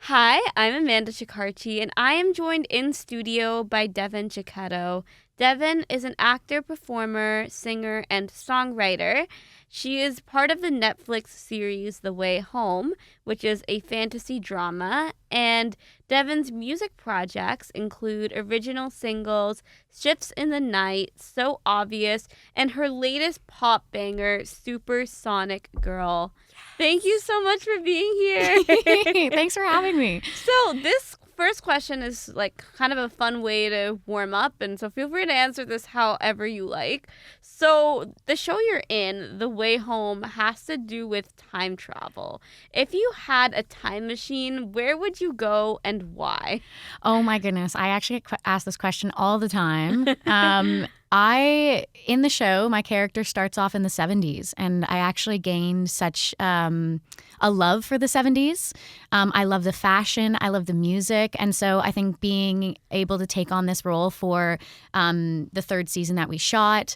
Hi, I'm Amanda Shekarchi, and I am joined in studio by Devin Cecchetto. Devin is an actor, performer, singer, and songwriter. She is part of the Netflix series The Way Home, which is a fantasy drama, and Devin's music projects include original singles, Shifts in the Night, So Obvious, and her latest pop banger, Supersonic Girl. Thank you so much for being here. Thanks for having me. So this first question is like kind of a fun way to warm up, and so feel free to answer this however you like. So the show you're in, The Way Home, has to do with time travel. If you had a time machine, where would you go and why? Oh my goodness. I actually get asked this question all the time. In the show, my character starts off in the 70s, and I actually gained such a love for the 70s. I love the fashion, I love the music, and so I think being able to take on this role for the third season that we shot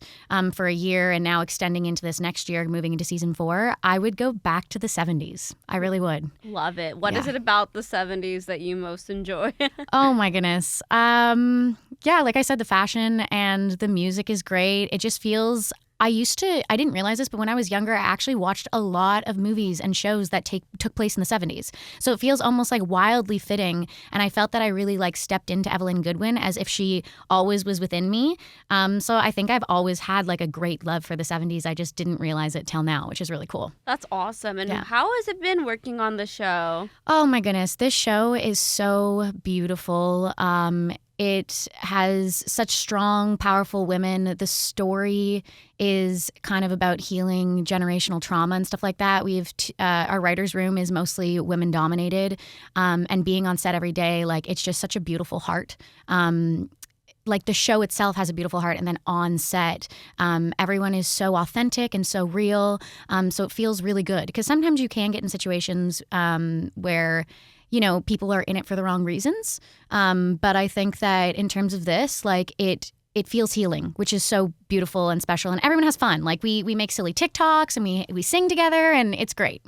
for a year and now extending into this next year, moving into season 4, I would go back to the 70s. I really would. Love it. What is it about the 70s that you most enjoy? Oh my goodness. Yeah, like I said, the fashion and the music is great. It just feels, I didn't realize this, but when I was younger, I actually watched a lot of movies and shows that took place in the 70s. So it feels almost like wildly fitting. And I felt that I really stepped into Evelyn Goodwin as if she always was within me. So I think I've always had a great love for the 70s. I just didn't realize it till now, which is really cool. That's awesome. And how has it been working on the show? Oh my goodness. This show is so beautiful. It has such strong, powerful women. The story is kind of about healing generational trauma and stuff like that. Our writer's room is mostly women dominated, and being on set every day, it's just such a beautiful heart. The show itself has a beautiful heart, and then on set, everyone is so authentic and so real. So it feels really good, because sometimes you can get in situations where people are in it for the wrong reasons. But I think that in terms of this, it feels healing, which is so beautiful and special. And everyone has fun. We make silly TikToks and we sing together, and it's great.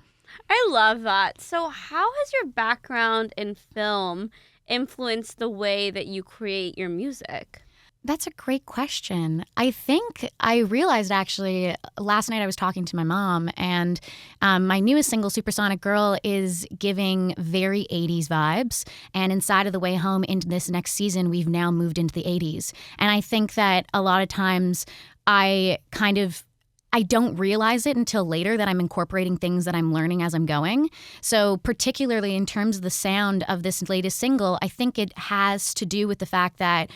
I love that. So how has your background in film influenced the way that you create your music? That's a great question. I think I realized actually last night I was talking to my mom, and my newest single, Supersonic Girl, is giving very 80s vibes. And inside of The Way Home into this next season, we've now moved into the 80s. And I think that a lot of times I don't realize it until later that I'm incorporating things that I'm learning as I'm going. So particularly in terms of the sound of this latest single, I think it has to do with the fact that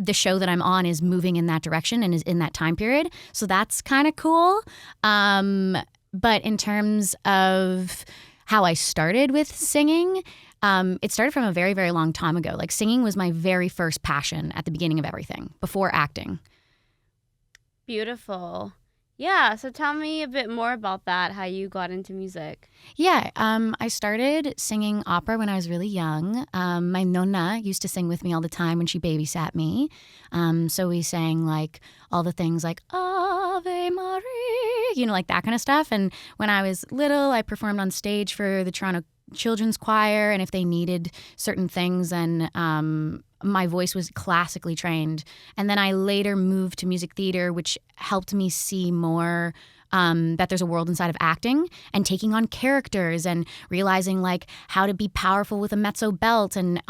the show that I'm on is moving in that direction and is in that time period. So that's kind of cool. But in terms of how I started with singing, it started from a very, very long time ago. Singing was my very first passion at the beginning of everything, before acting. Beautiful. Yeah, so tell me a bit more about that, how you got into music. Yeah, I started singing opera when I was really young. My nonna used to sing with me all the time when she babysat me. So we sang all the things like Ave Maria, that kind of stuff. And when I was little, I performed on stage for the Toronto Children's Choir, and if they needed certain things, then my voice was classically trained. And then I later moved to music theater, which helped me see more that there's a world inside of acting and taking on characters and realizing how to be powerful with a mezzo belt and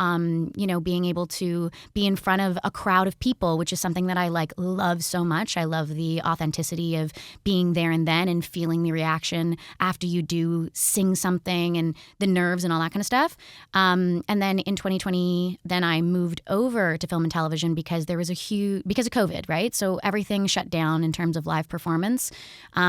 being able to be in front of a crowd of people, which is something that I love so much. I love the authenticity of being there and then and feeling the reaction after you do sing something and the nerves and all that kind of stuff. And then in 2020, then I moved over to film and television because there was because of COVID, right? So everything shut down in terms of live performance.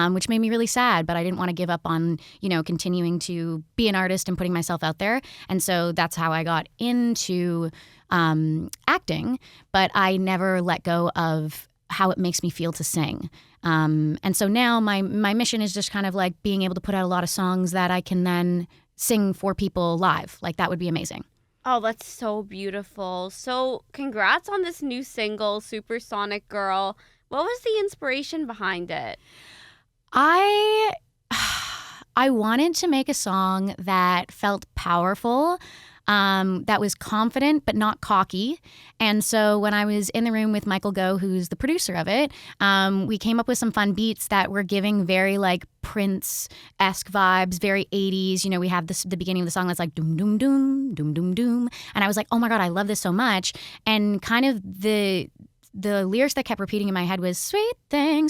Which made me really sad, but I didn't want to give up on, continuing to be an artist and putting myself out there. And so that's how I got into acting, but I never let go of how it makes me feel to sing. And so now my mission is just kind of being able to put out a lot of songs that I can then sing for people live. That would be amazing. Oh, that's so beautiful. So congrats on this new single, Supersonic Girl. What was the inspiration behind it? I wanted to make a song that felt powerful, that was confident but not cocky. And so when I was in the room with Michael Goh, who's the producer of it, we came up with some fun beats that were giving very like Prince-esque vibes, very 80s. We have the beginning of the song that's like doom, doom, doom, doom, doom, doom. And I was like, oh my God, I love this so much. And kind of the lyrics that kept repeating in my head was sweet thing,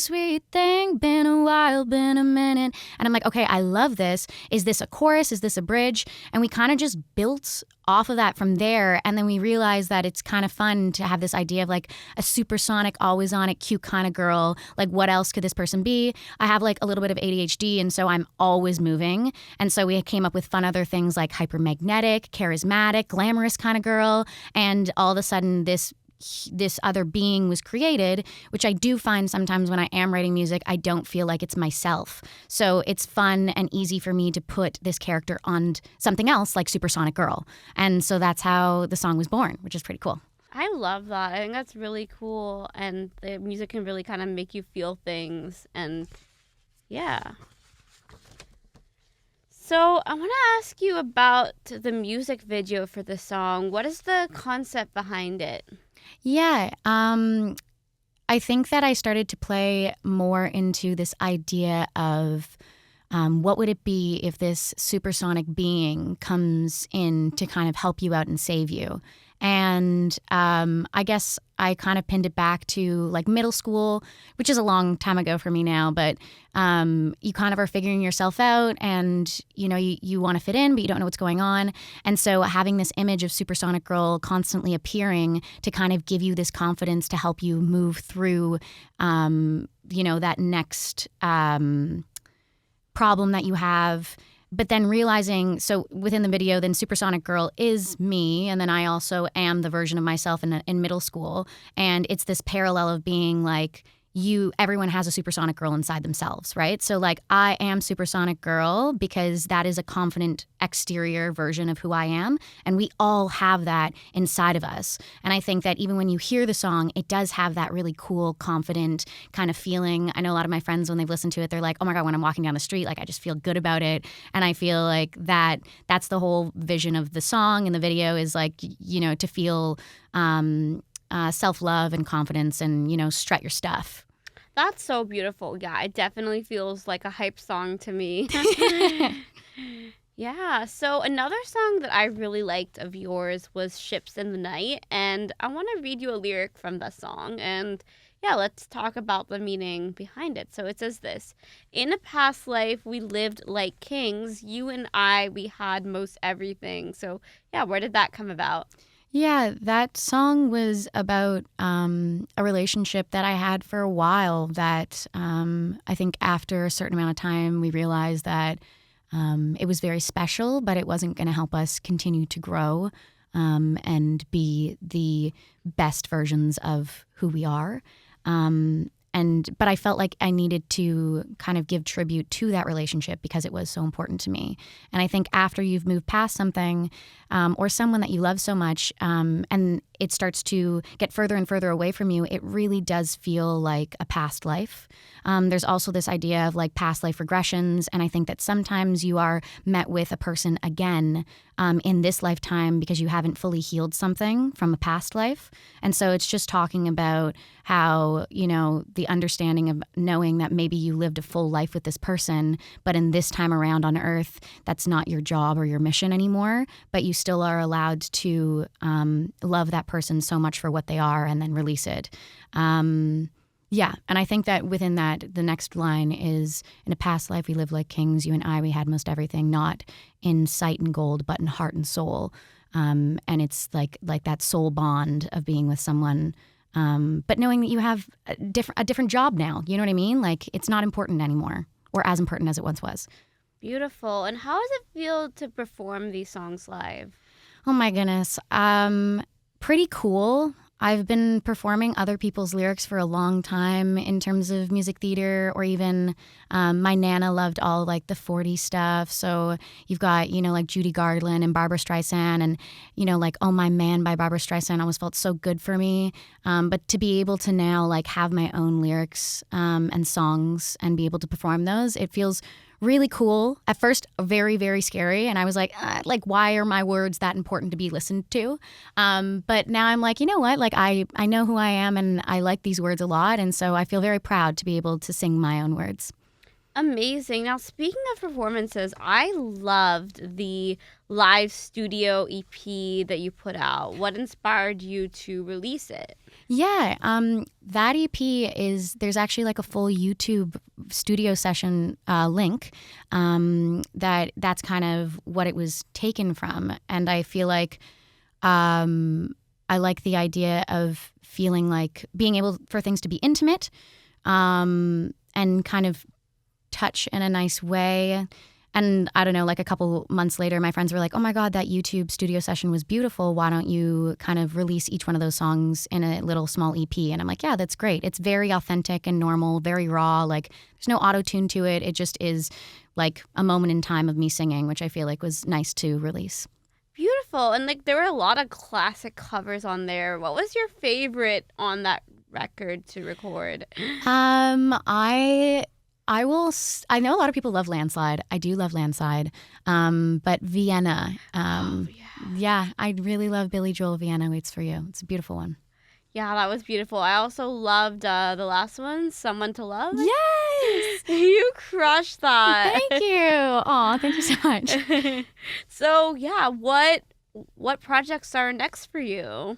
been a while, been a minute. And I'm like, okay, I love this. Is this a chorus? Is this a bridge? And we kind of just built off of that from there. And then we realized that it's kind of fun to have this idea of like a supersonic, always on it, cute kind of girl. Like, what else could this person be? I have like a little bit of ADHD, and so I'm always moving. And so we came up with fun other things like hypermagnetic, charismatic, glamorous kind of girl. And all of a sudden this other being was created, which I do find sometimes when I am writing music, I don't feel like it's myself. So it's fun and easy for me to put this character on something else like Supersonic Girl. And so that's how the song was born, which is pretty cool. I love that. I think that's really cool. And the music can really kind of make you feel things. And yeah. So I want to ask you about the music video for the song. What is the concept behind it? Yeah, I think that I started to play more into this idea of what would it be if this supersonic being comes in to kind of help you out and save you. And I guess I kind of pinned it back to like middle school, which is a long time ago for me now. But you kind of are figuring yourself out, and you want to fit in, but you don't know what's going on. And so having this image of Supersonic Girl constantly appearing to kind of give you this confidence to help you move through, that next problem that you have. But then realizing, so within the video, then Supersonic Girl is me, and then I also am the version of myself in middle school. And it's this parallel of being like, everyone has a Supersonic Girl inside themselves, right? So like, I am Supersonic Girl because that is a confident exterior version of who I am. And we all have that inside of us. And I think that even when you hear the song, it does have that really cool, confident kind of feeling. I know a lot of my friends, when they've listened to it, they're like, oh my God, when I'm walking down the street, like I just feel good about it. And I feel like that's the whole vision of the song and the video is like, to feel self-love and confidence and, strut your stuff. That's so beautiful. Yeah, it definitely feels like a hype song to me. Yeah, so another song that I really liked of yours was Ships in the Night, and I want to read you a lyric from the song, and yeah, let's talk about the meaning behind it. So it says this: in a past life, we lived like kings. You and I, we had most everything. So yeah, where did that come about? Yeah, that song was about a relationship that I had for a while that I think after a certain amount of time, we realized that it was very special, but it wasn't going to help us continue to grow and be the best versions of who we are. But I felt like I needed to kind of give tribute to that relationship because it was so important to me. And I think after you've moved past something or someone that you love so much and it starts to get further and further away from you, it really does feel like a past life. There's also this idea of like past life regressions. And I think that sometimes you are met with a person again in this lifetime because you haven't fully healed something from a past life. And so it's just talking about how, the understanding of knowing that maybe you lived a full life with this person, but in this time around on Earth, that's not your job or your mission anymore, but you still are allowed to love that person so much for what they are and then release it. Yeah, and I think that within that, the next line is, in a past life we lived like kings, you and I, we had most everything, not in sight and gold, but in heart and soul. And it's like that soul bond of being with someone, but knowing that you have a different job now, you know what I mean? Like, it's not important anymore, or as important as it once was. Beautiful. And how does it feel to perform these songs live? Oh my goodness. Pretty cool. I've been performing other people's lyrics for a long time in terms of music theater, or even my Nana loved all like the 40s stuff. So you've got, like Judy Garland and Barbra Streisand, and, like Oh My Man by Barbra Streisand always felt so good for me. But to be able to now like have my own lyrics and songs and be able to perform those, it feels really cool. At first, very, very scary. And I was like, why are my words that important to be listened to? But now I'm like, you know what? Like, I know who I am and I like these words a lot. And so I feel very proud to be able to sing my own words. Amazing. Now, speaking of performances, I loved the live studio EP that you put out. What inspired you to release it? Yeah, that EP there's actually like a full YouTube studio session link that's kind of what it was taken from. And I feel like I like the idea of feeling like being able for things to be intimate and kind of touch in a nice way. And I don't know, like a couple months later, my friends were like, oh my God, that YouTube studio session was beautiful. Why don't you kind of release each one of those songs in a little small EP? And I'm like, yeah, that's great. It's very authentic and normal, very raw. Like there's no auto-tune to it. It just is like a moment in time of me singing, which I feel like was nice to release. Beautiful. And like there were a lot of classic covers on there. What was your favorite on that record to record? I know a lot of people love Landslide. I do love Landslide. But Vienna. Yeah, I really love Billy Joel, Vienna Waits for You. It's a beautiful one. Yeah, that was beautiful. I also loved the last one, Someone to Love. Yes! You crushed that. Thank you. Aw, thank you so much. So, yeah, what projects are next for you?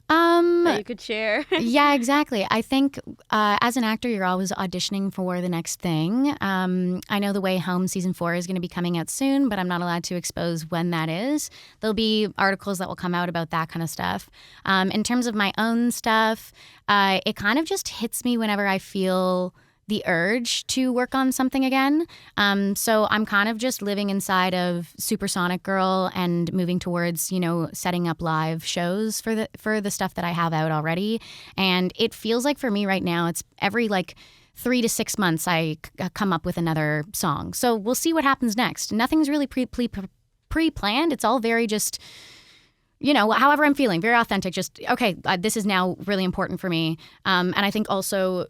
That you could share. Yeah, exactly. I think as an actor, you're always auditioning for the next thing. I know The Way Home season 4 is going to be coming out soon, but I'm not allowed to expose when that is. There'll be articles that will come out about that kind of stuff. In terms of my own stuff, it kind of just hits me whenever I feel the urge to work on something again. So I'm kind of just living inside of Supersonic Girl and moving towards, setting up live shows for the stuff that I have out already. And it feels like for me right now, it's every 3 to 6 months I come up with another song. So we'll see what happens next. Nothing's really pre-planned. It's all very just, however I'm feeling, very authentic. Just, okay, this is now really important for me. And I think also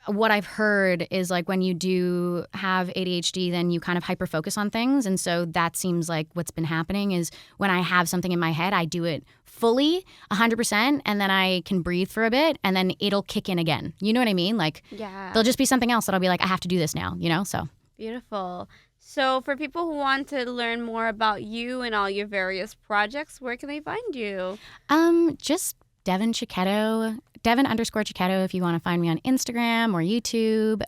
what I've heard is like when you do have ADHD, then you kind of hyper focus on things. And so that seems like what's been happening is when I have something in my head, I do it fully 100%. And then I can breathe for a bit and then it'll kick in again. You know what I mean? Like, yeah, there'll just be something else that I'll be like, I have to do this now, so. Beautiful. So for people who want to learn more about you and all your various projects, where can they find you? Just Devin Cecchetto. Devin_Cecchetto if you want to find me on Instagram or YouTube,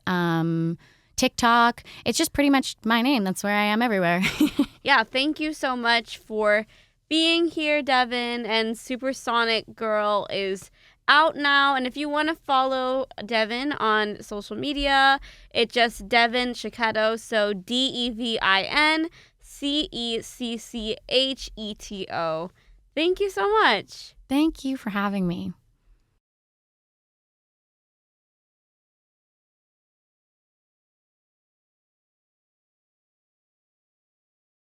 TikTok. It's just pretty much my name. That's where I am everywhere. Yeah, thank you so much for being here, Devin. And Supersonic Girl is out now. And if you want to follow Devin on social media, it's just Devin Cecchetto. So DevinCecchetto. Thank you so much. Thank you for having me.